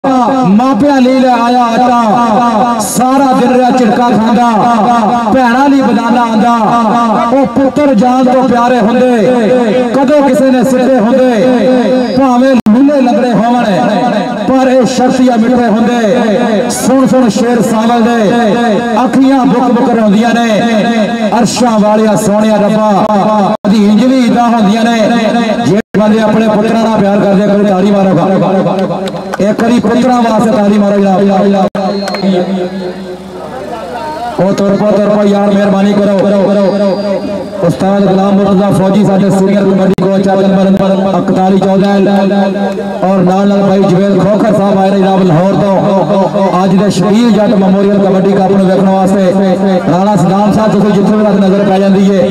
मापिया ले आया आटा, सारा दिन रहा झिड़का खांदा, भैणा नहीं बनाना आंदा। वो पुत्र जान तो प्यारे होंदे, कदों किसी ने सिटे होंदे, भावें लूले लंगड़े होवन, पर ये शर्तिया मिठे होंदे। सुन सुन शेर सावल दे, अखियां बुक बुक रोंदियां ने, अरशां वालिया सोहणिया रब्बा कदी इंज भी इदां होंदियां ने। जे बंदे अपने पुत्रां नाल प्यार करदे, कभी ताली मारोगा, एक करी पुत्रां वास्ते ताली मारो जनाब। ओ तुर यार मेहरबानी करो। उस्ताद गुलाम मुर्तजा फौजी साडे सीनियर कबड्डी कोच चैंपियन 41-14 और नाल भाई जवेद खोखर साहब आए जनाब लाहौर तो अज दे शबीर जट मेमोरियल कबड्डी कप नूं वेखण वास्ते। राणा सदाम साहब तुसीं जिथे भी नजर पै जांदी है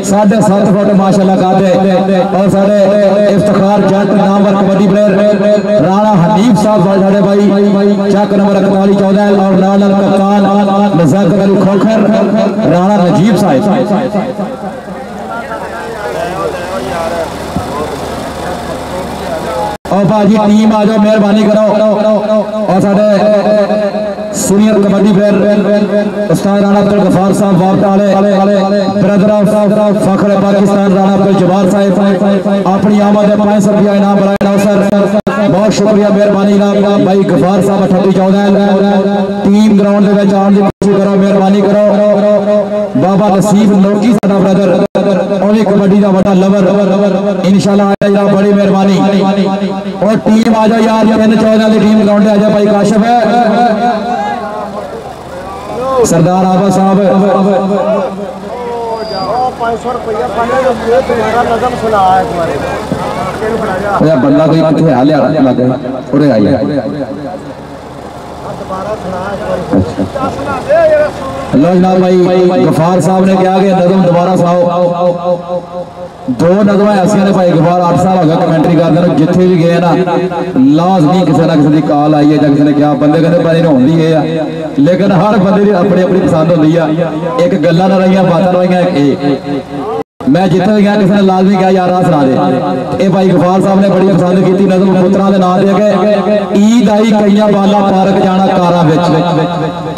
7.5 फुट माशाअल्लाह कादे, और साडे इफ्तिखार जट नामवर कबड्डी प्लेयर राणा हनीफ साहब साडे भाई चक नंबर 41-14 और नाल कप्तान मुज़क्कर अली खोखर राणा नजीब साहब। और भाजी टीम आ जाओ, मेहरबानी करो। और साडे सीनियर कबड्डी प्लेयर उस्ताद राणा अब्दुल गफार साहब वाले ब्रदर ऑफ फखर पाकिस्तान राणा अब्दुल जब्बार साहब अपनी आमद 500 रुपया इनाम बनाए सर, बहुत शुक्रिया मेहरबानी भाई गफार साहब 38-14 टीम ग्राउंड आने की कोशिश करो, मेहरबानी करो। बाबा नसीब लोकी साडा ब्रदर और कबड्डी का बड़ा लवर इंशाल्लाह आएगा, बड़ी मेहरबानी। और टीम आ जाओ यार, 3-14 की टीम ग्राउंड आ जाओ। भाई काशिफ है, सरदार आबा साहब 500 रुपया तुम्हारा नजम सुना है, बंदा कोई कितने हाल उरे आई लो जनाब भाई गफार साहब ने क्या कि नजम दोबारा सुनाओ। 2 नजम ऐसा ने भाई गफार 8 साल हो गया कमेंट्री करते जिथे भी गए ना लाजमी किसी ना किसी की कॉल आई है, किसी ने क्या बंदे कहते भाई होंगी है, लेकिन हर बंदे की अपनी अपनी पसंद होती है। एक गल्लां ना रही बातें रही, मैं जिथे भी गया किसी ने लाजमी कहा यार सुना दे। ये भाई गफार साहब ने बड़ी पसंद की नज़म पुत्रां दे नाम दे के ईद आई कई बाला पार्क जाना कारां विच,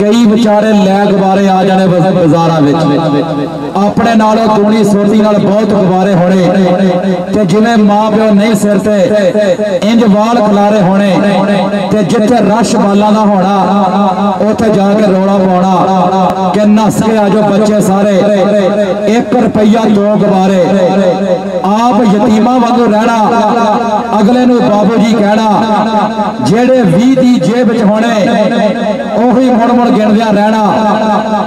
कई बेचारे लै गुबारे आ जाने बाजारां विच, अपने नालों तूनी सोटी नाल बहुत गुबारे होने, ते जिवें मां प्यो नहीं सिर ते इंज वाल खलारे होने, ते जिथे रश बालां दा होना उत्थे जाके रौला पाउणा कि नस के आ जाओ बच्चे सारे, 1 रुपया 2 गुबारे, आप यतीमा वांगू रहना, अगले नूं बाबू जी कहना, जेड़े 20 दी जेब च होने ओही मुड़ मुड़ गिणदियां रहना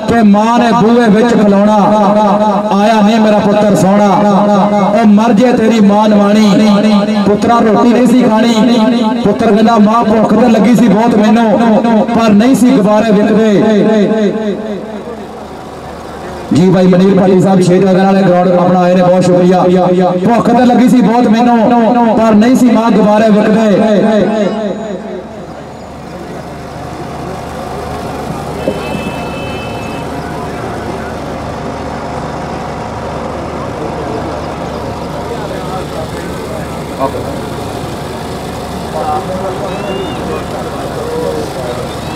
कि मां ने बूहे विच खलोना, आया नहीं मेरा पुत्र सोना, ओ मर जे तेरी मां नवाणी, पुत्रा रोटी नहीं सी खानी। पुत्र कहंदा मां भुख ते लगी सी बहुत मैनू, पर नहीं सी गुबारे विकदे। जी भाई मनीर भाटी साहब 6 वाले ग्राउंड अपना आए ने, बहुत शुक्रिया। भुख तो लगी सी बहुत मैनू, पर नहीं सी मां गुबारे विकदे।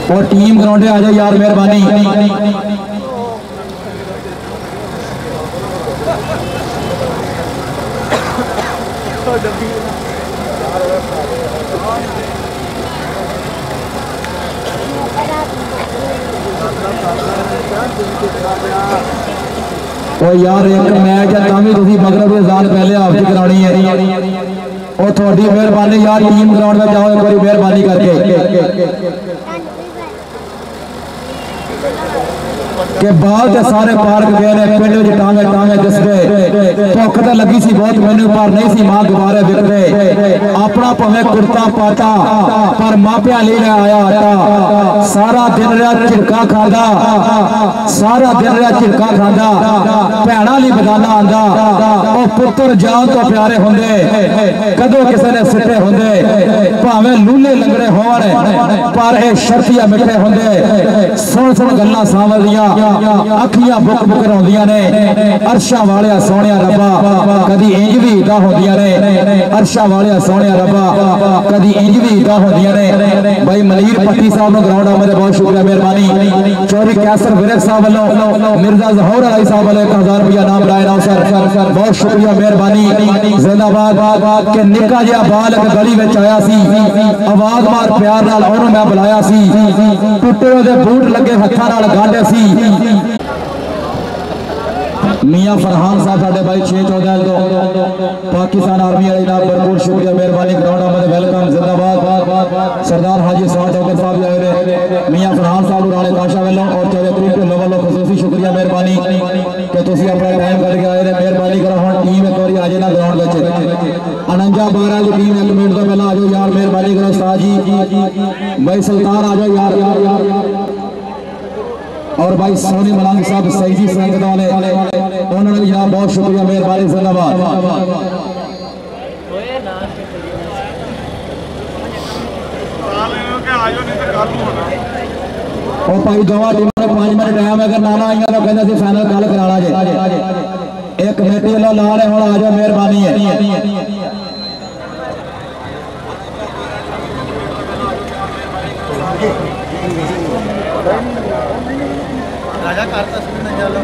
और टीम ग्राउंड आ जाओ यार, मेहरबानी। ओ यार एक मैच है तां भी तुसीं मगरब दे अज़ान पहले हाफ करानी है, और थोड़ी मेहरबानी यार टीम ग्राउंड में जाओ एक बार मेहरबानी करके के बाद सारे पार्क गए ने, पिंड में टांगे टांगे दस गए, भुख तो लगी सी बहुत मैनू, पर नहीं सी मां गुबारे विकदे। अपना भावें कुर्ता पाता पर मापिया ले आया आटा, सारा दिन रहा झिड़का खांदा, सारा दिन रहा झिड़का खांदा, भैणा नहीं बगाना आंदा। ओ पुत्र जान तो प्यारे होंदे, कदों किसी ने सिटे होंदे, भावें लूले लंगड़े होण, पर ये शर्तिया मिठे होंदे। सुन सुन सुन गल्लां सावरियां अखियां बुक बुक रौंदियां ने अरशा वाले सोहणिया रब्बा कदी इंज भी इदा होंदियां ने अरशा वाले सोहणिया रब्बा कदी इंज भी इदा होंदियां ने भाई मनीर पट्टी साहब नु ग्राउंड मेरे बहुत शुक्रिया मेहरबानी चौधरी कैसर विरक साहब वालों मिर्जा जहूर अली साहब वाले 1000 रुपया नाम लाए ना सर बहुत शुक्रिया मेहरबानी जिंदाबाद के निक्का जिहा बाल एक गली में आया सी आवाज मार प्यार नाल ओनू मैं बुलाया सी टुटे ओदे बूट लगे हत्थां नाल गांढे सी मियां फरहान साहब साडे भाई 614 तो पाकिस्तान आर्मी वाले नाम भरपूर शुक्रिया मेहरबानी ग्राउंड में वेलकम जिंदाबाद सरदार हाजी साहब डॉक्टर साहब आए ने मियां फरहान साहब राणे काशा वालों और चौधरी प्रीत ढिल्लों वालों खसूसी शुक्रिया मेहरबानी कि तुसी अपना टाइम कट के आए ने मेहरबानी करो हुण टीम एक बार आ जाए ना ग्राउंड विच 49-12 की टीम 1 मिनट तो पहले आ जाओ यार मेहरबानी करो उस्ताद जी भाई सुल्तान आ जाओ यार और भाई सोनी मलंग साहब सही जी संगत वाले उन्होंने भी जनाब बहुत शुक्रिया मेहरबानी जिंदाबाद और भाई दोवां टीमां ने 5 मिनट टाइम अगर ना ना आईयां तो कहंदे सी फाइनल कल कराना जे एक कमेटी वाला ला रहे हुण आ जाओ मेहरबानी है राजा करता सुनने चलो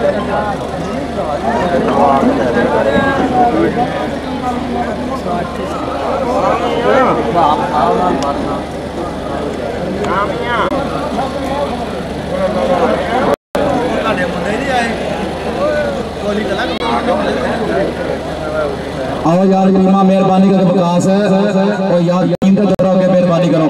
आओ यार टीमा मेहरबानी करो विकास है और यार टीम का दौरा होकर मेहरबानी करो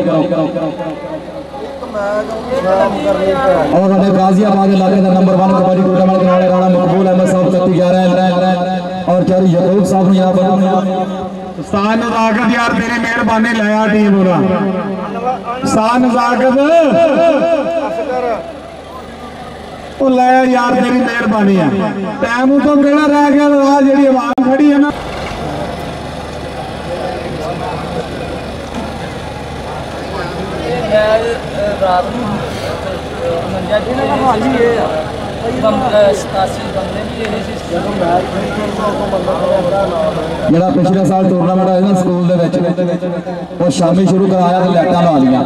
और गाजियाबाद इलाके का नंबर 1 कबड्डी टूर्नामेंट कराने वाला मकबूल अहमद साहब 3311 और चौधरी यकूब साहब ने यहाँ पर उस्ताद नज़ाकत यार तेरी मेहरबानी लाया टीम पूरा उस्ताद नज़ाकत ओ लाया यार तेरी मेहरबानी है टाइम तो केड़ा रह गया जी आवाज खड़ी है ना रात जरा पिछले साल टूर्नामेंट आया ना स्कूल वो शामी शुरू कराया तो लाइटा ला लिया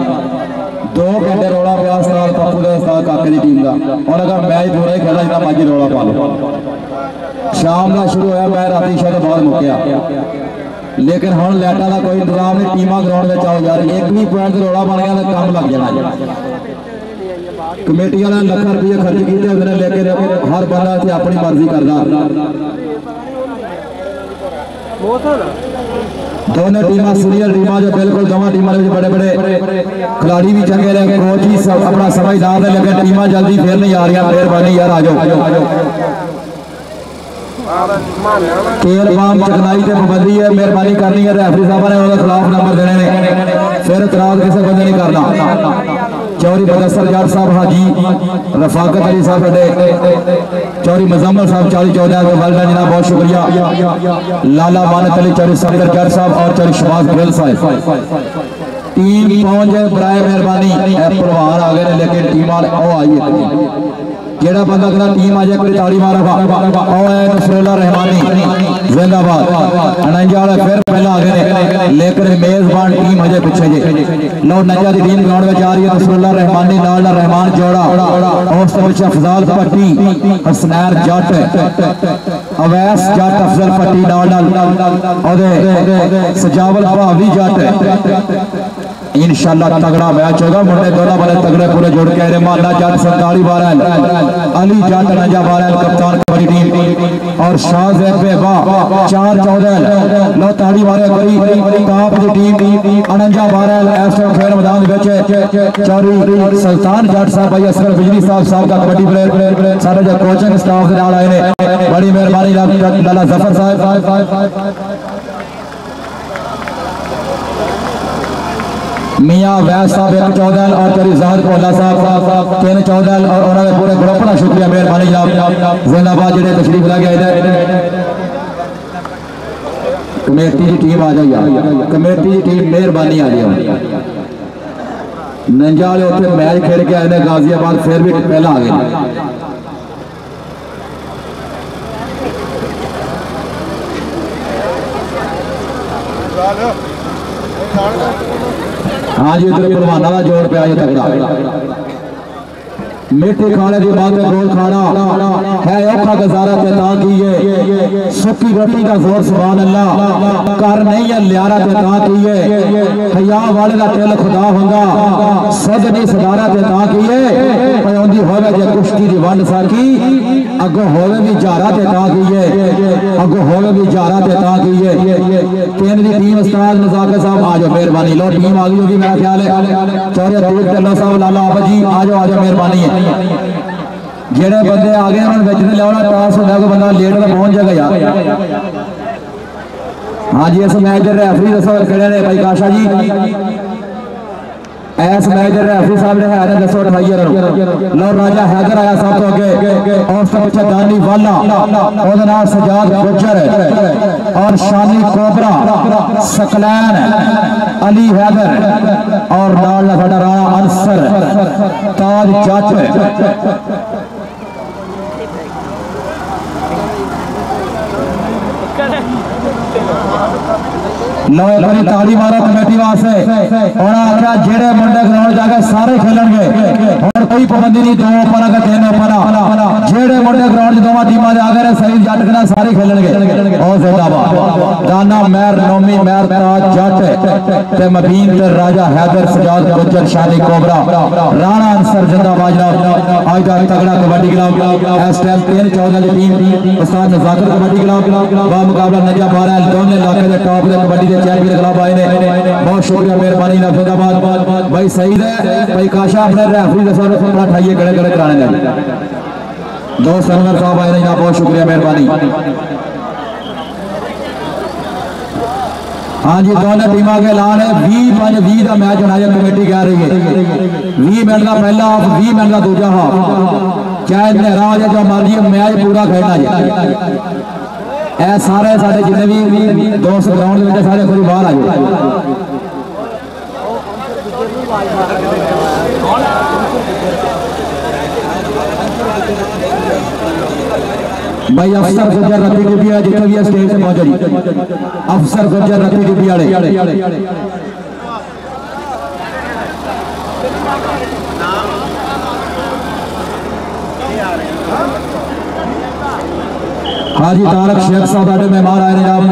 2 घंटे रौला पिया उस्ताद पप्पू का उस्ताद काके की टीम का और अगर मैच पूरा ही खेला इतना मर्जी रौला पा लो शाम का शुरू होया मैं राती शायद बाद मुक्या लेकिन हम लाइटा का कोई इंतजाम नहीं टीमां ग्राउंड में आओ यार एक भी पॉइंट रौला बन गया तो काम लग जाना कमेटी वाले लाख रुपये खर्च किए लेकिन हर बंदा इतने अपनी मर्जी करता दोनों टीमां सीनियर टीमां जो बिल्कुल दोनों टीमां बड़े बड़े खिलाड़ी भी चंगे रहे कोच भी अपना समझदार है लेकिन टीमां जल्दी फिर नहीं आ रही मेहरबानी यार आ जाओ तेल पाम चकनाई से पाबंदी है मेहरबानी करनी है रेफरी साहब ने उसके खिलाफ नंबर देने ने फिर इतराज किसी बंदे नहीं करना चौधरी बदस्तर जाट साहब हाजी रफाकत अली साहब चौधरी मुजम्मल साहब 4014 वेलडन जनाब बहुत शुक्रिया लाला मानत अली चौधरी सफदर जाट साहब और चौधरी शबाज गिल साहब टीम पहुंच जाए बराए मेहरबानी परिवार आ गए लेकिन टीम आई जेड़ा बंदा करा टीम आ जाए कोई ताड़ी मारा नसरुल्लाह रहमानी जिंदाबाद अनंजा वाले फिर पहला आ गए लेकिन मेजबान टीम अजय पीछे जे लो नंजा दी टीम ग्राउंड में जा रही है नसरुल्लाह रहमानी नाल रहमान जोड़ा उस पीछे अफजल पट्टी हसनैन जट अवैस जट अफजल पट्टी नाल सजावल भावी जट इंशाअल्लाह तगड़ा मैच होगा मुंडे दोनों वाले तगड़े पूरे जुड़ के रहमाना जट 47 अली जट नंजा बारह कप्तान कबड्डी टीम और शाहजैद बेबा 414 लो ताड़ी मारे कोई टॉप दी टीम अनंजा बारह इस टाइम खेल मैदान विच चौधरी सुल्तान जट साहब भाई असगर बिजली साहब का कबड्डी प्लेयर सारे जो कोचिंग स्टाफ के नाल आए ने बड़ी मेहरबानी लाला जफर साहब मियां वैस साहब 114 और चौधरी जहर कोला साहब 314 और उन्होंने पूरे ग्रुप का शुक्रिया मेहरबानी जनाब जिंदाबाद जेडे तशरीफ लगे आए कमेटी की टीम आ जाए कमेटी की टीम मेहरबानी आ जाए नंजा वाले उत्थे मैच खेल के आए ने गाजियाबाद, फिर भी पहला आ गए। हाँ जी, इधर पहलवाना का जोड़ पे आया तगड़ा। मिट्टी खाने की बात है, गोल खाना है औखा गुजारा ते ता कीए, सुखी रोटी का जोर सुभान अल्लाह, कर नहीं है लियारा ते ता कीए, हया वाले का दिल खुदा होगा, सद नहीं सदारा ते ता कीए, पौंदी होवे जे कुश्ती दी वंड साकी, अगो होवे भी जारा ते ता कीए, अगो होवे भी जारा ते ता कीए। तीन दी टीम उस्ताद नजाकत साहब आ जाओ, मेहरबानी लो, टीम आ गई होगी मेरा ख्याल है। चौरे दूर ढिल्लों साहब, लाला आपा जी आ जाओ, मेहरबानी है। जेड़े बंदे आ गए उन्होंने बेचने लिया टास होगा, कोई बंदा लेट तो पहुंच जाएगा यार। हाँ जी, इस मैच के रेफरी दसो खड़े ने भाई काशा जी, इस मैच के रेफरी साहब ने है दसो 28 लो। राजा हैदर आया सब तो अगे, और सब पीछे दानी वाला और सजाद गुजर और शानी कोबरा, सकलैन अली हैदर और नाल साडा राणा अंसर ताज जट। लो एक बार ताली मारो कमेटी वास्ते। और आख्या जेड़े मुंडे ग्राउंड जाके सारे खेलणगे, और कोई पाबंदी नहीं, 2 ओपन अगर 3 ओपन, जेड़े मुंडे ग्राउंड दोवां टीमां दे आ गए सही जट कना सारे खेलणगे। और जिंदाबाद दाना महर नोमी महर ताज जट ते मबीन ते राजा हैदर सजाद गुजर शानी कोबरा राणा अंसर जिंदाबाद। जनाब आज दा तगड़ा कबड्डी क्लब इस टाइम 13-14 की टीम उस्ताद नजाकत कबड्डी क्लब बा मुकाबला नजा मारा, दोनों इलाके के टॉप दे कबड्डी दे चैंपियन क्लब आए ने। बहुत शुक्रिया, मेहरबानी ना जिंदाबाद भाई सईद है भाई काशा, अपने रेफरी दसो थोड़ा ठाइए गड़े गड़े कराने लगे। दोस्त अनवर साहब आए ने, बहुत शुक्रिया मेहरबानी। हाँ जी, दोनों टीमों के ऐलान है 20-5-20 का मैच होना है, कमेटी कह रही है 20 मिनट का पहला हाफ, 20 मिनट का दूजा हाफ, चाहे नेहरा हो जाए जो मर्जी, मैच पूरा खेलना चाहिए। ए सारे साढ़े जितने भी दोस्त ग्राउंड में सारे खुद बाहर आ जाए। भाई अफसर गुजर रत्ती डिब्बी है, जितने भी स्टेज से पहुंचे जी, अफसर गुजर रत्ती डिब्बी वाले। हाँ जी, तारक शेख साहब आटे मेहमान आए जनाब,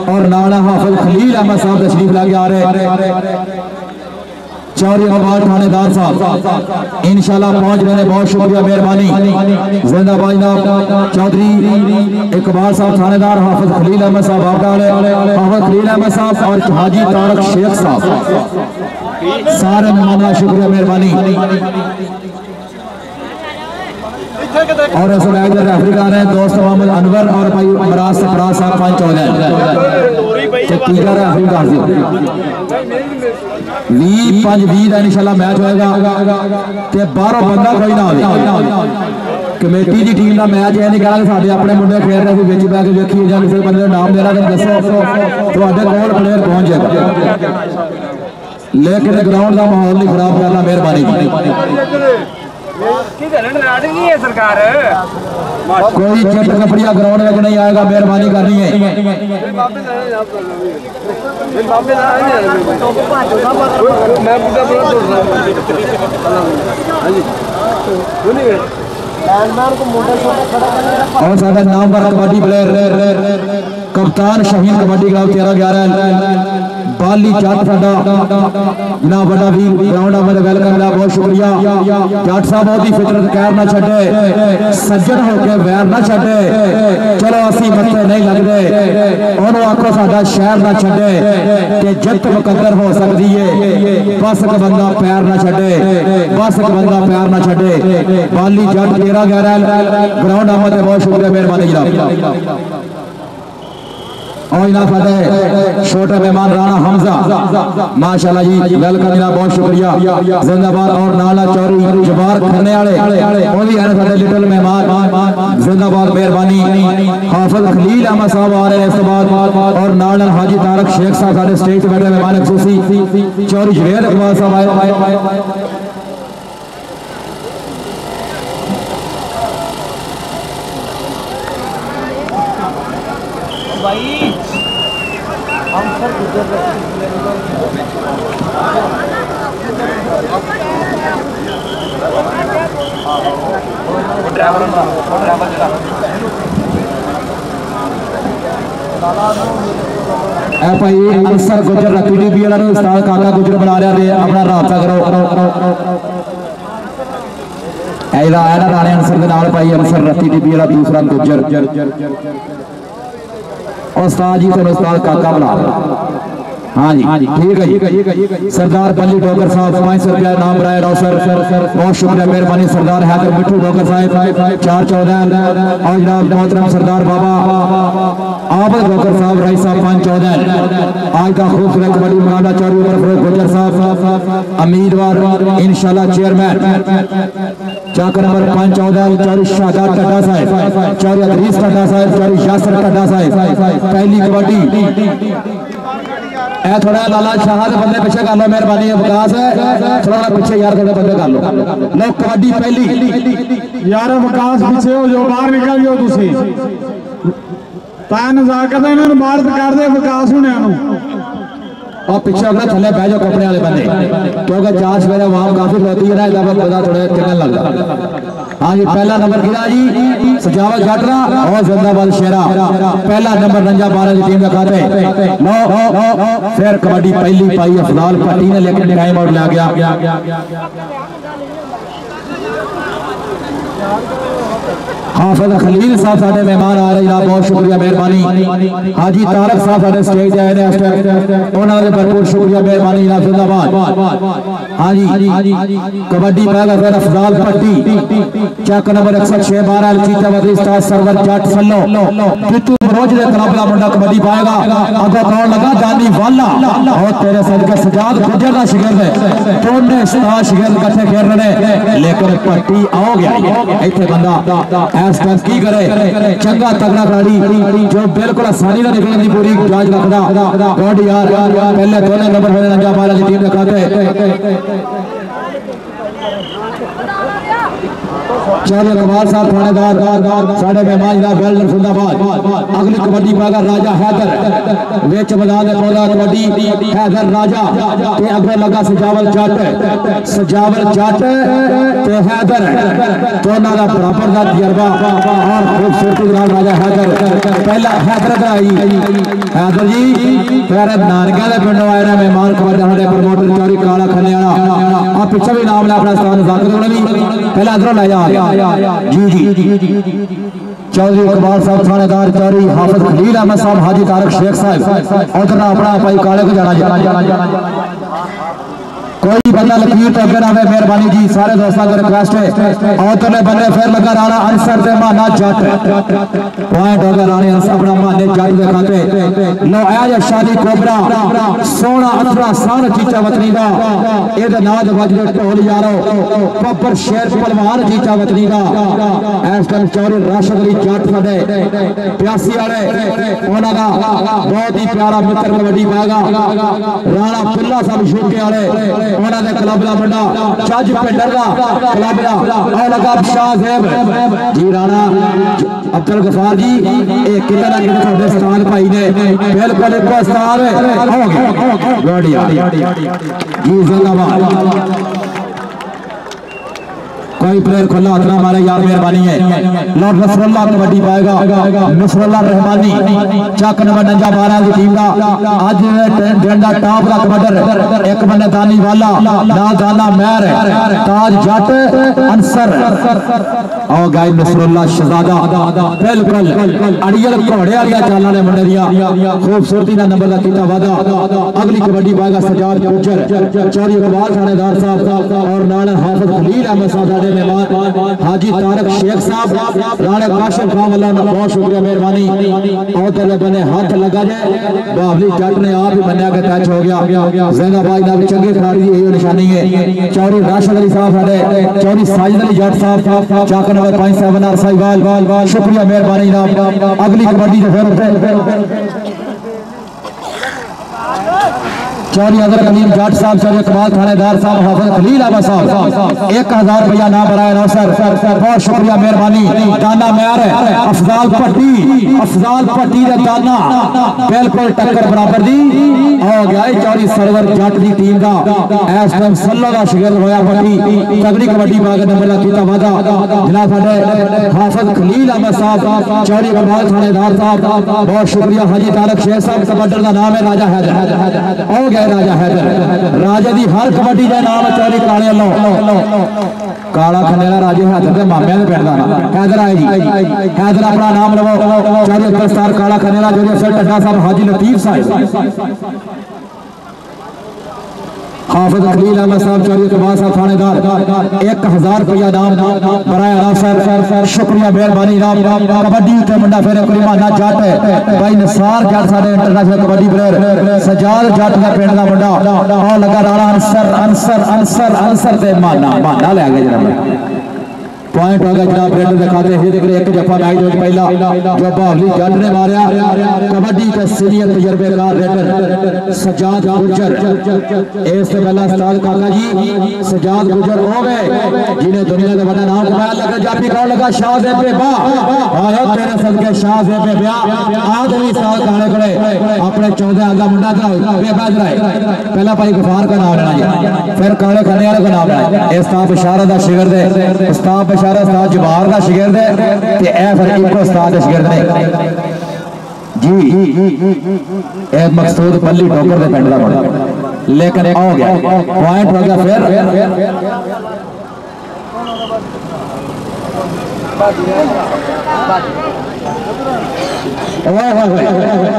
और नाना हाफिज खलील अहमद साहब तशरीफ लाके आ रहे, चौरी अहबाद थानेदार साहब इंशाल्लाह पहुंच रहे हैं। बहुत शुक्रिया मेहरबानी, जिंदाबाद। चौधरी इकबाल साहब थानेदार, हाफिज खलील अहमद साहब हाफिज खलील अहमद साहब और हाजी तारक शेख साहब, सारे मेहमान शुक्रिया मेहरबानी। और इस मैच में रेफरी कर रहे हैं दोस्त मोहम्मद अनवर और भाई मराज सफराज साहब 5 14 तीजा रेफरी कर दियो। 20-5-20 का इंशाल्लाह मैच होएगा ते बाहरों बंदा कोई ना आवे। कमेटी की टीम का मैच है नहीं कहना कि साडे अपने मुंडे खेल रहे थे बिच बैठ के देखिए जां किसी बंदे नाम देना तो दसो तुहाडे कोल प्लेयर पहुंच जाएगा, लेकिन ग्राउंड का माहौल नहीं खराब करना, मेहरबानी। सरकार कोई चिट कपड़िया ग्राउंड में नहीं आएगा, मेहरबानी करनी है। और साढ़े नाम पर कबड्डी प्लेयर कप्तान शहीन कबड्डी क्लब 13-11 बाली जट साडा जनाब बड़ा वीर ग्राउंड में वेलकम ला, बहुत शुक्रिया। जट साहब बहुत ही फितरत कैर ना छे, सज्जन होकर वैर ना छे, चलो असी मत्थे नहीं लगते, उन्होंने आखो साडा शहर ना छे कि जित मुकद्दर हो सकती है, बस एक बंदा पैर ना छे, बस एक बंदा पैर ना छे। बाली जट 13-11 ग्राउंड में बहुत शुक्रिया मेहरबानी जनाब। और इना फतेह छोटा मेहमान राणा हमजा माशाल्लाह जी वेलकम जनाब बहुत शुक्रिया जिंदाबाद। और नाला चौरी जबार खन्ने वाले वो भी है फतेह लिटिल मेहमान जिंदाबाद मेहरबानी। हाफिज खलील अहमद साहब आ रहे हैं इस बाद और नाल हाजी तारक शेख साहब साडे स्टेज पे बैठे मेहमान खुसूसी चौरी जवेद इकबाल साहब आए। भाई हम सर गुजर भाई अंसर गुजर पीडीपी वाला उस्ताद काका गुजर बना रहा अपना राबता करो राणे अंसर के नाल भाई अंसर पीडीपी वाला दूसरा गुजर उस्ताद जी तो उस्ताद काका बना रहे। हाँ जी ठीक है जी। सरदार बल्ली डोगर साहब 500 रुपया नाम राय रौसर बहुत शुक्रिया मेहरबानी। सरदार हैदर मिठू डोगर साहब 414 और जनाब मोहतरम सरदार बाबा आबद डोगर साहब राय साहब 514 आज का खूबसूरत कबड्डी मुकाबला चौरी उमर फरूक गुजर साहब उम्मीदवार इंशाल्लाह चेयरमैन चाक नंबर 514 चौरी शाहदार टड्डा साहब चौरी अदरीस टड्डा साहब चौरी यासर टड्डा साहब पहली कबड्डी थोड़ा लाला शाह के बंदे पीछे कर लो मेहरबानी विकास थोड़ा पीछे यार थोड़े बंदे कर लो लो कबड्डी पहली यार विकास पीछे हो जाओ बाहर निकल जाओ तुसी तां नजाकत इन्हां मारत कर दे विकास होने और पीछे अगर थले बह जाओ कपड़े वाले बंदे क्योंकि चार सवेरे वहां काफी होती है ना इधर पता थोड़ा चलने लगता। हाँ जी पहला नंबर किया जी सजावत जाटरा और जिंदाबाद शेरा पहला नंबर रंजा 12 की टीम का खाते लो फिर कबड्डी पहली पाई अफजाल भट्टी ने लेकिन टाइम आउट ला गया। हाफिज खलील साहब साडे मेहमान आ रहे हैं बहुत शुक्रिया मेहरबानी। हाजी तारक साहब साडे स्टेज आए ने उन्होंने भरपूर शुक्रिया मेहरबानी जिंदाबाद। हाँ जी कबड्डी पैगा फिर अफजाल भट्टी चक नंबर 106 12 चीता वजी उस्ताद सरवर जट सल्लो पितू बरोज दे क्लब दा मुंडा कबड्डी पाएगा अगो कौन लगा दानी वाला और तेरे सदके सजाद गुजर दा शिगिर्द है दोने उस्ताद शिगिर्द इकट्ठे खेल रहे लेकिन भट्टी आओ गया इत्थे बंदा ऐस टाइम की करे चंगा तगड़ा खिलाड़ी जो बिल्कुल आसानी से निकलने की पूरी जांच रखदा गॉड यार पहले दोनों नंबर होने रंजा वाला की टीम दिखाते चौधरी कमाल साहब थानेदार साढ़े मेहमान जनाब वेल्डर जिंदाबाद। अगली कबड्डी पाएगा राजा हैदर विच मैदान में पौधा कबड्डी हैदर राजा ते अगे लगा सजावल जट ते हैदर दोनों का बराबर का तजर्बा और खूबसूरती राजा हैदर पहला हैदर हैदर जी फिर नानका के पिंडों आए ना मेहमान कबड्डी प्रमोटर चौरी काला खन्ने वाला पिछले भी नाम लिया अपना स्थान जाकर भी पहला इधरों ले जा जी चौधरी इकबाल साहब थानेदार चौधरी हाफिज खलील अहमद साहब हाजी तारक शेख साहब और अपना भाई काले को जाना कोई बंदा लकीर तो अगर आवे मेहरबानी जी सारे दोस्तों का रिक्वेस्ट है और तो बंदे फिर लगा राणा अंसर ते माना जट पॉइंट होगा राणे अंसर अपना माने जट दे खाते लो आया शादी कोबरा सोना अथरा सान चीचा वतनी दा एदे नाद वजरे ढोल यारो पप्पर शेर पहलवान चीचा वतनी दा इस टाइम चौरी राशिद अली जट साडे 82 वाले उन्हां दा बहुत ही प्यारा मित्र कबड्डी पाएगा राणा पुल्ला साहब शोके वाले उन्होंने क्लब का मुंडा जज पिंडर का क्लब का और लगा शाह साहब जी राणा अब्दुल गफार जी एक कितना ना कितना थोड़े स्थान भाई ने बिल्कुल एक स्थान हो गया बढ़िया जी जिंदाबाद कोई प्लेयर खुला उतना हमारे यार मेहरबानी है लॉर्ड नसरुल्लाह कबड्डी पाएगा नसरुल्लाह रहमानी चक नंबर 12 की टीम का आज डंडा टॉप का कबड्डर एक बंदे दानी वाला ना दाना मेहर ताज जट अंसर और गाय नसरुल्लाह शहजादा बिल्कुल अड़ियल घोड़े वाली चाल वाले मुंडे दिया खूबसूरती का नंबर का कीता वादा अगली कबड्डी पाएगा सजाद गुजर चौधरी इकबाल थानेदार साहब और नाल हाफिज खलील अहमद साहब मेहमान हाजी तारक शेख साहब राणे काशिफ खान वाला बहुत शुक्रिया मेहरबानी। और तेरे बने हाथ लगा जाए बावली जट ने आप ही मन्या के टच हो गया जैनाबाद का भी चंगे खिलाड़ी की यही निशानी है। चौरी राशिद अली साहब साडे चौरी साजिद अली जट साहब चाक नंबर 5 7 आर साहिवाल शुक्रिया मेहरबानी जनाब। अगली कबड्डी जो फिर चौरी अजहर कलीम जट साहब चौरी कमाल थानेदार साहब हाफिज खलील अहमद साहब 1000 रुपया नाम बराए नौसर बहुत शुक्रिया मेहरबानी। दाना मैार है अफजाल पट्टी दे दाना बिल्कुल टक्कर बराबर दी हो गया चौरी सरवर जट की टीम का इस टाइम सल्लो का शिगिर्द होया पट्टी तगड़ी कबड्डी पा के नंबर किया वादा जनाब साडे हाफिज खलील अहमद साहब चौरी कमाल थानेदार साहब बहुत शुक्रिया। हाजी तारक शेख साहब कबड्डर का नाम है राजा हैदर हो गया राजा हैदर राजा दी हर कबड्डी का नाम चौरी काले काला खनेला राजे हैदर के मामे के पिंड का हैदर आए जी हैदर अपना नाम लवो चौरी दस्तार काला खनेला जो अफसर टड्डा साहब हाजी लतीफ साहब हाफिज खलील अहमद साहब चौरी कमाल साहब थानेदार 1000 रुपया नाम बराए अफसर शुक्रिया मेहरबानी। कबड्डी के मुंडा फिर करीमाना जट भाई निसार जट साडे इंटरनेशनल कबड्डी प्लेयर सजाद जट का पिंड का मुंडा और लगा राणा अंसर ते माना ले गए जनाब पॉइंट हो गया जनाब रेडर दिखाते हैं देख रहे एक जफा मैच जो पहला जो बावली जट ने मारा कबड्डी का सीनियर तजर्बेकार रेडर सजाद गुजर इससे पहला उस्ताद काका जी सजाद गुजर हो गए जिन्हें दुनिया का बड़ा नाम कमाया लगा जाफी कौन लगा शाहजेब पे बा आयो तेरे सदके शाहजेब पे ब्याह आदमी साल काले खड़े अपने 14 आंदा मुंडा कराओ बेबा कराए पहला भाई गफार का नाम लेना जी फिर काले खाने वाले का नाम लेना उस्ताद इशारा दा शिगिर्द है उस्ताद उस्ताद जवाहर का शिगिर्द है ते ए फिर इको उस्ताद शिगिर्द ने जी ए मकसूद पल्ली ठोकर दे पिंड दा बड़ा लेकिन हो गया पॉइंट हो गया फिर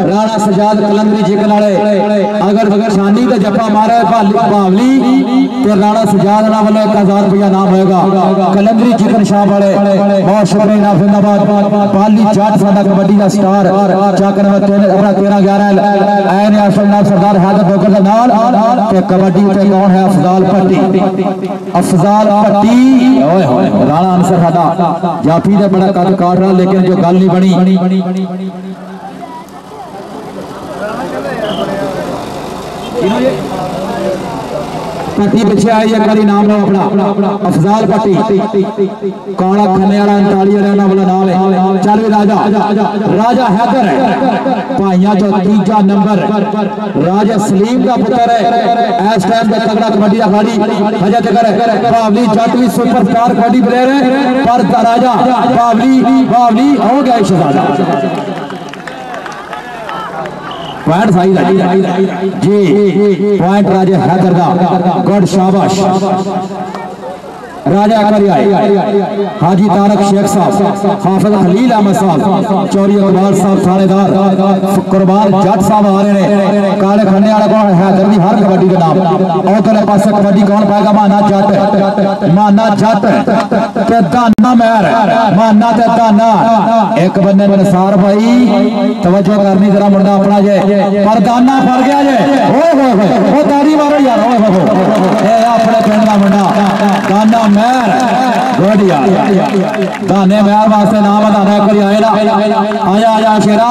राणा सजाद कलंदरी जिकन वाले अगर शानी का जफा मारे बावली तो राणा सजाद ना वाले 1000 रुपया नाम होगा। कलंदरी जिकन शाह वाले बहुत शुक्रिया नाफिंदाबाद पाली जट साडा कबड्डी का स्टार चाकर अपना 13-11 ऐन आसम सरदार हैदर ठोकर के नाल ते कबड्डी ते कौन है अफजाल पट्टी ओए होए राणा अंसर साडा जाफी दे बड़ा कद काट रहा लेकिन जो गल नहीं बनी पट्टी पीछे आई एक बारी नाम लो अपना अफजाल पट्टी काला खन्ने वाला 39 वाला नाम है चल भी राजा हैदर है भाइयों तो तीजा नंबर राजा सलीम का पुत्र है इस टाइम पे तगड़ा कबड्डी का खिलाड़ी हजे तक बावली जट भी सुपरस्टार कबड्डी प्लेयर है पर राजा बावली हो गया शहजादा पॉइंट सही जी पॉइंट राजा हैदर दा गुड शाबाश राजा करी आए हाजी तारक शेख साहब हाफिज खलील अहमद साहब चौरी इकबाल साहब थानेदार कुर्बान जट साहब आ रहे हैं काले खन्ने वाला कौन हैदर दी हर कबड्डी का नाम और तेरे पास कबड्डी कौन पाएगा माना जट ते दाना मैर माना ते दाना एक बंदे में निसार भाई तवज्जो करनी जरा मुंडा अपना जे पर दाना फड़ गया जे ओ तारी मारो यार ए अपने पिंड दा मुंडा दाना मैर गुड यार दाने मैर वास्ते नाम दाना करी आए ना आजा शेरा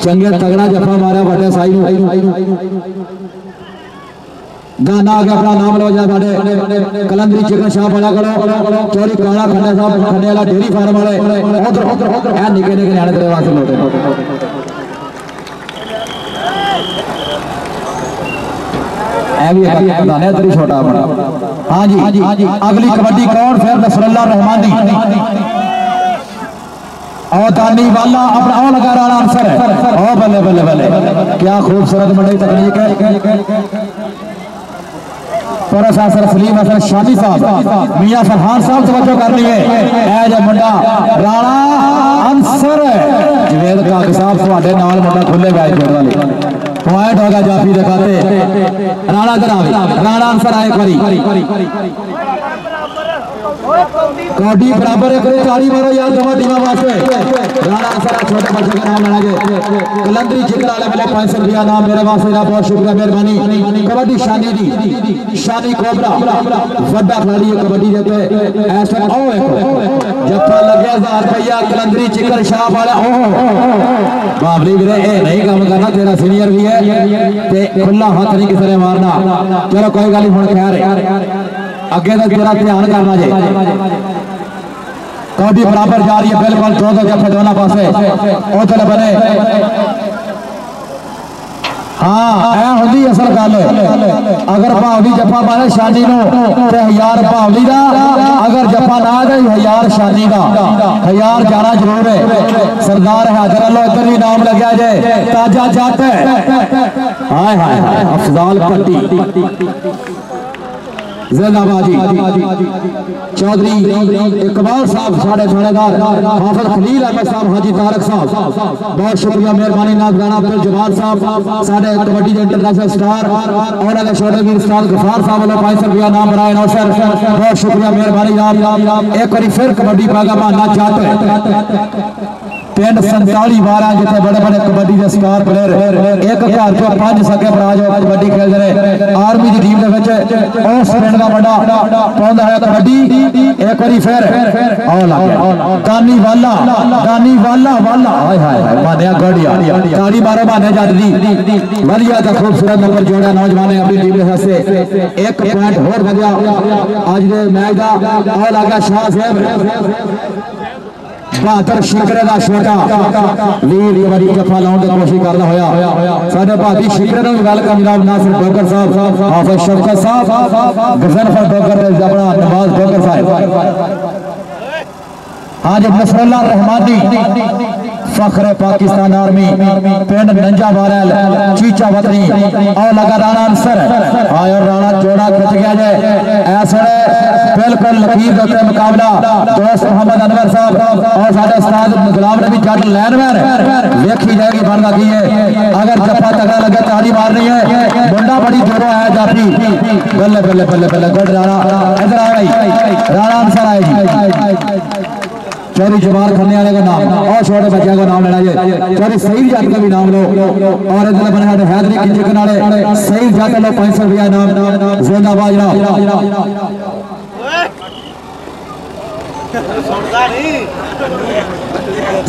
चंगे तगड़ा जफा मारा बड़े साई दाना आगे अपना नाम लो जा साडे कलंदरी चिकन शाह बड़ा करो चोरी काला खन्ने साहब खन्ने वाला डेयरी फार्म वाले उधर है निके न्याणे तेरे वास्ते लोटे दाने तेरी छोटा बड़ा हाँ जी अगली कबड्डी कौन फिर नसरुल्लाह रहमानी और दानी वाला अपना और लगा राणा अंसर है ओ बल्ले बल्ले बल्ले क्या खूबसूरत मंडी तकनीक है प्रोफेसर सलीम हसन शानी साहब मियां फरहान साहब तवज्जो करनी है ए जो मुंडा राणा अंसर जवेद काक साहब ਤੁਹਾਡੇ ਨਾਲ मुंडा खुले बैच खेल वाले पॉइंट होगा जाफी दिखाते राणा राणा अंसर आए एक बारी कौडी बराबर एक ताली मारो यार दोनों टीमों वास्ते। राणा सारा छोटे बच्चे का नाम लेना है। कलंदरी जितना वाले मिले 500 रुपया नाम मेरे वास्ते ना, बहुत शुक्रिया मेहरबानी। कबड्डी शानी दी शानी कोबरा वड्डा खिलाड़ी है कबड्डी देते ऐसा। ओ जफ्फा लगे 1000 रुपया कलंदरी चिकन शाह वाला। बाबरी वीरे ए नहीं काम करना, तेरा सीनियर भी है ते खुला हाथ नहीं किसी ने मारना। चलो कोई गल नहीं, हुण खैर अगे तो तेरा ध्यान करना जे। कबड्डी बराबर जा रही है बिल्कुल, दो जफे दोनों पासे उधर बने। हाँ ऐ होंदी असल गल, अगर भावली जफा मारे शानी नो ते 1000 भावली दा, अगर जफा ना दे 1000 शानी दा। 1000 जाना जरूर है। सरदार हैदर अल्लाह इधर भी नाम लग्या जे ताजा जट। हाय हाय अफजाल पट्टी जिंदाबादी चौधरी इकबाल साहब साढ़े थानेदार हाफिज खलील अहमद साहब हाजी तारक साहब बहुत शुक्रिया मेहरबानी। नाज़राना अब्दुल जवाद साहब साढ़े कबड्डी के इंटरनेशनल स्टार और छोटे वीर उस्ताद गफार साहब वाले 500 रुपया नाम बनाए नौसर, बहुत शुक्रिया मेहरबानी। एक बार फिर कबड्डी पागा बहाना जट पिंड 47 12 जिथे बड़े बड़े कबड्डी के स्टार प्लेयर एक घर चो 5 सके भरा जो कबड्डी खेलते रहे। आर्मी की टीम उस पिंड का बड़ा पाउंदा है कबड्डी। एक बार फिर दानी वाला वाला हाय हाय मानिया गड़िया ताड़ी मारो माने जट दी वधिया का खूबसूरत नंबर जोड़ा नौजवान अपनी टीम से 1 पॉइंट होर वधिया आज के मैच का। आ लगा शाह साहब बहादुर शिकरे का छोटा वीर बड़ी जफा लाने की कोशिश करता होया साडे भाती शिकरे को वेलकम जनाब नासिर डोगर साहब, हाफिज शफकत साहब, गजनफर डोगर अपना नवाज डोगर साहब, हाजी नसरुल्लाह रहमानी फखरे पाकिस्तान आर्मी पिंड नंजा बारल चीचा वतनी और लगा राणा अंसर आए और राणा जोड़ा खिंच गया जे ऐसे बिल्कुल लकीर के मुकाबला दोस्त मोहम्मद अनवर साहब और साडे उस्ताद गुलाम नबी जट लैनमैन देखी जाएगी बनता की है। अगर जफा तगड़ा लगे ताली मारनी है। मुंडा बड़ी जोरों है जाफी बल्ले बल्ले बल्ले बल्ले गुड राणा इधर आ गई राणा अंसर आए जी। चौधरी जमाल खन्ने वाले का नाम और छोटे बच्चों का नाम लेना चाहिए। चौधरी सईद जट का भी नाम लो और इधर बने हैदरी की चिकन वाले सईद जट लो 500 रुपया नाम जिंदाबाद।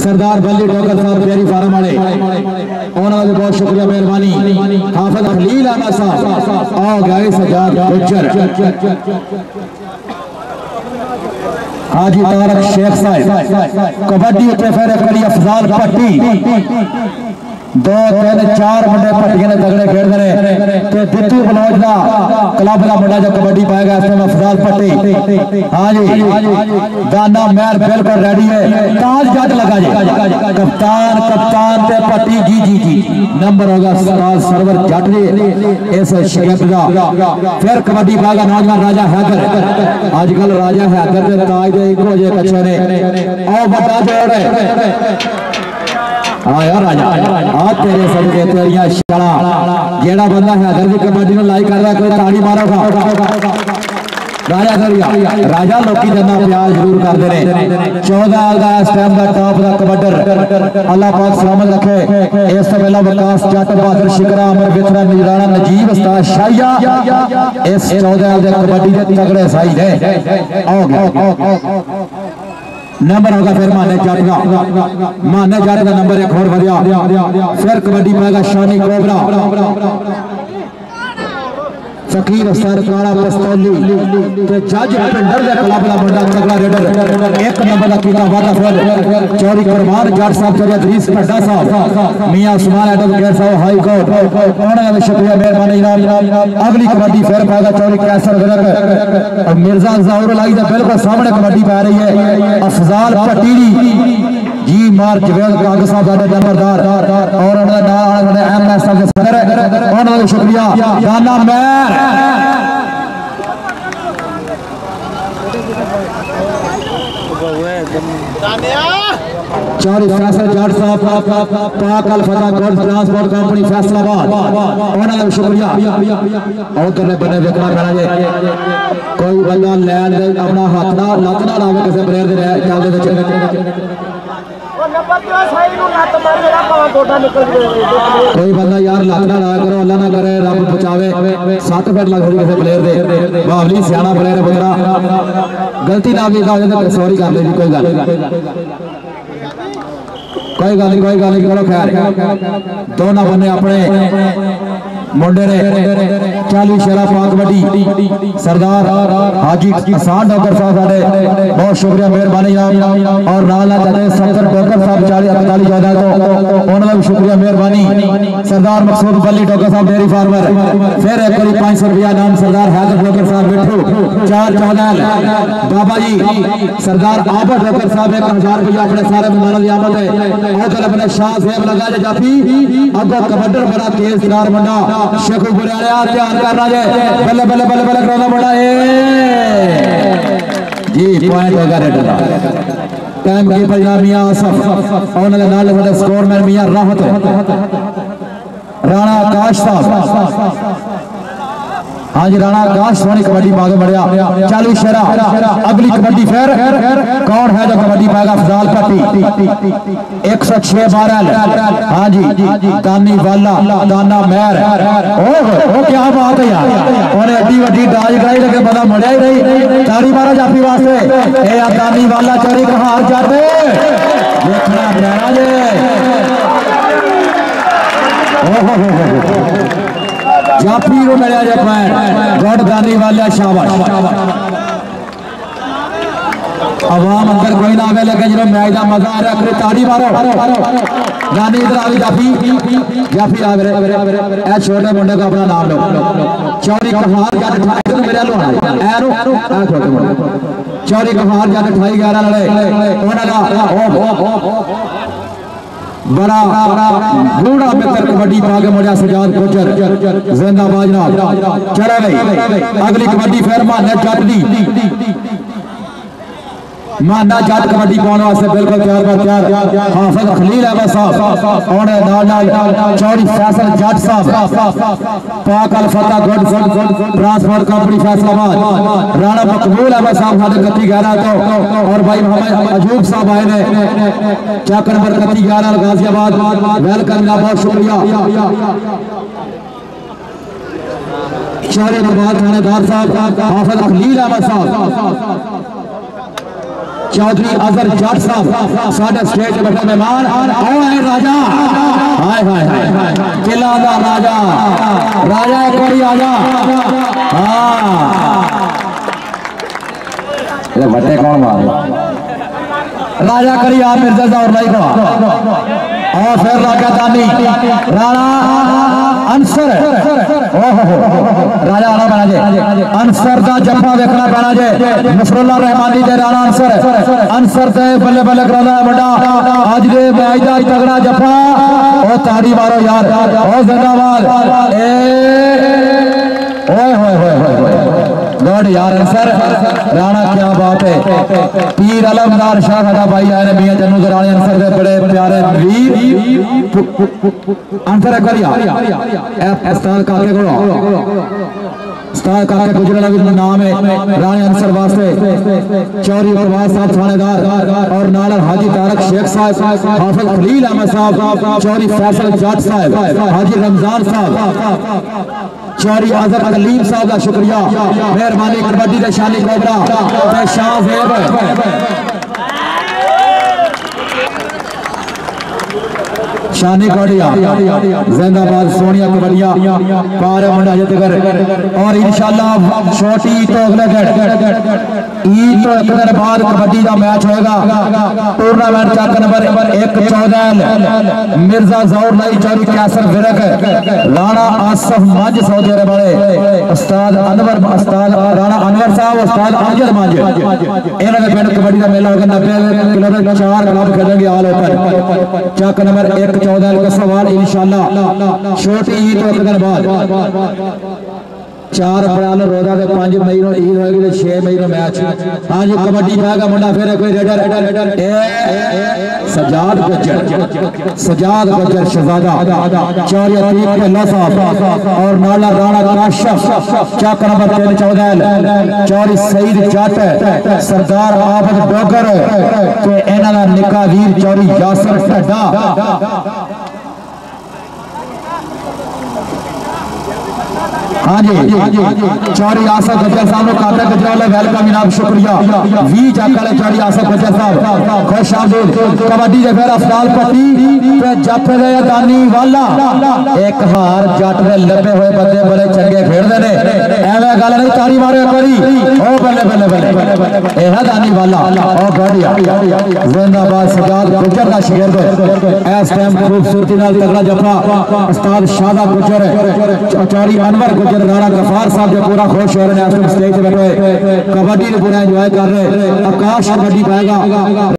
सरदार बल्ली डोगर साहब डेयरी फार्म वाले उन्होंने बहुत शुक्रिया मेहरबानी। हाफिज खलील अहमद साहब और गाय सजाद गुज्जर हाजी तारक शेख साहब कबड्डी उठे फिर करी अफजाल पट्टी 2 3 4 मुंडे पट्टियां ने तगड़े खेलते हैं ते दित्तू बलौज दा क्लब दा मुंडा जो कबड्डी पाएगा इस टाइम अफजाल पट्टी। हां जी दाना मेहर बिल्कुल रेडी है। ताज जट लगा जी कप्तान ते पट्टी जी नंबर होगा उस्ताद सरवर जट दे इस शिकस्त दा। फिर कबड्डी पाएगा नौजवान राजा हैदर आजकल राजा हैदर दे ताज दे इको जे कच्चे ने और बड़ा जोड़ है। आया राजा आ तेरे सदके तेरिया शाला जेड़ा बंदा हैदर की कबड्डी में लाइक कर रहा कोई ताड़ी मारोगा राजा करिया राजा लोकी जना प्यार जरूर करते रहे। 14 का इस टाइम का टॉप का कबड्डर अल्लाह पाक सलामत रखे। इस तो पहला विकास जट बहादुर शिकरा अमर बिथरा निगराना नजीब उस्ताद शाहिया इस 14 के कबड्डी के तगड़े साई है। नंबर होगा फिर माने जट का नंबर एक और बढ़िया। फिर कबड्डी पाएगा शानी कोबरा फकीर सरकारा पस्तौली ते जज पिंडर दे क्लब दा मुंडा तगड़ा रेडर 1 नंबर दा कीता वादा फिर चौरी कुरबान जट साहब चौधरी अदरीस भड्डा साहब मियां उस्मान एडवोकेट साहब हाई कोर्ट उन्होंने भी शुक्रिया मेहरबानी जनाब। अगली कबड्डी फिर पाएगा चौरी कैसर विरक और मिर्जा ज़ाहुर लाई दे बिल्कुल सामने कबड्डी पा रही है अफजाल पटीरी जी मार जवेद काग साहब साडे नंबरदार और उन्होंने नाल साडे एमएस साहब सदर उन्होंने शुक्रिया गाना मैं तानिया चौरी फैसल जाट साहब पाक अल फतह गोल्ड ट्रांसपोर्ट कंपनी फैसलाबाद उन्होंने शुक्रिया। और करने बने देखना पैना जे कोई बंदा लैन दे अपना हाथ ना लत ना लावे किसी प्लेयर दे चलदे विच कोई बंदा यार लत ना लाया करो अल्लाह ना करे रब बचावे 7 फीट लग सकती किसी प्लेयर दे बावली सियाना प्लेयर है पुत्रा गलती ना भी सॉरी कर ले जी कोई गल नहीं करो खैर दोनों बने अपने मुंडे ने 40 शेरा पाक बड़ी सरदार हाजी किसान डॉक्टर साहब साडे बहुत शुक्रिया मेहरबानी और नाल जाते 70 डॉक्टर साहब 40 14 तो उन्होंने भी शुक्रिया मेहरबानी सरदार मकसूद बल्ली डॉक्टर साहब डेयरी फार्मर फिर एक बार 500 रुपया नाम सरदार हैदर डॉक्टर साहब बिट्ठू 4 14 बाबा जी सरदार आबद डॉक्टर साहब 1000 रुपया अपने सारे मेहमानों की आमद है और अपने शाह साहब लगा जे जाफी अगो कबड्डर बड़ा तेज दिनार बंदा शेख गुरियाला ध्यान करना जे बल्ले बल्ले बल्ले बल्ले करोना बड़ा जी पॉइंट होगा रेड का टाइम की परिणाम मियां आसफ और नाल वाले स्कोरमैन मियां राहत राणा आकाश साहब हाँ जी राणा आकाश सोनी कबड्डी मांगे बढ़िया 40 शेरा अगली कबड्डी फिर कौन है जो कबड्डी पाएगा अफजाल पट्टी 106 बारल हाँ जी दानी वाला दाना मेहर ओ क्या बात है यार उन्हें एडी वड्डी डाज कराई लेकिन पता मड़िया ही रही तारी मारा जाफी वास्ते ए दानी वाला चोरी कहार जाते देखना प्यारा जे जाफी को मिला जाए पॉइंट गॉड गानी वाले शाबाश अवाम अंदर कोई ना आवे लेकिन जो मैच का मजा आ रहा है ताड़ी मारो गानी इधर आवे जाफी आवे ए छोटे मुंडे को अपना नाम लो चौरी कहार जट मेरे लो चौरी कहार जट 28-11 लड़े बड़ा बूढ़ा मित्र कबड्डी पाके मुड़िया सजाद कोचर जिंदाबाद चला गई अगली कबड्डी फिर माना जट दी माना जट कबड्डी पाने वास्ते बिल्कुल तैयार हाफिज खलील अहमद साहब और नाल चौड़ी फैसल जट साहब पाक अल फतह gold transport company Faisalabad Rana मकबूल अहमद साहब साडे 31-11 तो और भाई मोहम्मद अजूब साहब आए ने चक नंबर 31-11 गाजियाबाद वेलकम का बहुत शुक्रिया शहर नवाब थानेदार साहब हाफिज खलील अहमद साहब चौधरी अजहर जट साहब साडे स्टेज पे बैठे मेहमान आओ है राजा हाय हाय हाय किला दा राजा एक बारी आजा हां ये बटे कौन मारे राजा करी आप मिर्जा और नहीं को और फिर राजा दानी राणा अंसर राजा आना बना जे अंसर दा जफा देखना पैना जे नसरुल्लाह रहमानी दे राणा अंसर से बल्ले बल्ले कराना है बड़ा आज दे मैच दा तगड़ा जफा ओ ताड़ी मारो यार ओ जिंदाबाद ए ओए होए होए होए गॉड यार अंसर राणा क्या बात है पीर अलमदार शाह साडा भाई आए ने मियां जन्नू दरानी अंसर दे बड़े प्यारे वीर अंसर करिया ए उस्ताद काके को उस्ताद काके गुजरला भी नाम है राणा अंसर वास्ते चौरी प्रवास साहब थानेदार और नाल हाजी तारक शेख साहब हाफिज खलील अहमद साहब चौरी फैसल जट साहब हाजी रमजान साहब चौरी आजर कलीम साहब का शुक्रिया मेहरबानी कबड्डी के शानी कोबरा शाह जेब शानी कोडिया जिंदाबाद सोनिया कबड्डिया पार मुंडा जितकर और इंशाल्लाह छोटी तो अगले ईद तो एक दिन बाद कबड्डी का मैच होगा टूर्नामेंट चक नंबर 114 मिर्जा जौर लाई चौरी कैसर विरक राणा आसफ मंज सऊदी अरब वाले उस्ताद राणा अनवर साहब उस्ताद अमजद मंज इन्होंने पिंड कबड्डी का मेला होगा 90 किलो में 4 क्लब खेलेंगे ऑल ओपन चक नंबर 114 का सवाल इंशाल्लाह छोटी ईद तो एक दिन बाद 4 अप्रैल रोजा के 5 मई को ईद होगी, 6 मई को मैच। हाँ जी कबड्डी पाएगा मुंडा फिर कोई रेडर सजाद गुज्जर शहजादा चौरी अतीक के लसाफ और नाला राणा काशफ चक नंबर 3 14 चौरी सईद जट सरदार आबद डोगर ते इन्हां दा निका वीर चौरी यासर ढड्डा। हाँ जी चौरी आसफ गुज्जर साहब को काफी गुजराल वेलकम जनाब शुक्रिया। 20 चक्कर चौरी आसफ गुज्जर साहब खुश आमदीद। कबड्डी के फिर अफजाल पट्टी जप दे दानी वाला एक हार जट दे लपे हुए बंदे बड़े चंगे खेडदे ने एवें गल नहीं ताड़ी मारो एक बारी ओ बल्ले बल्ले बल्ले यह दानी वाला ओ बढ़िया जिंदाबाद सजाद गुज्जर दा शागिर्द इस टाइम खूबसूरती नाल तगड़ा जपा उस्ताद शादा गुज्जर चौरी अनवर गुज्जर राणा गफार साहब जो पूरा खुश हो रहे हैं स्टेज पे बैठे कबड्डी पूरा एंजॉय कर रहे। आकाश कबड्डी पाएगा।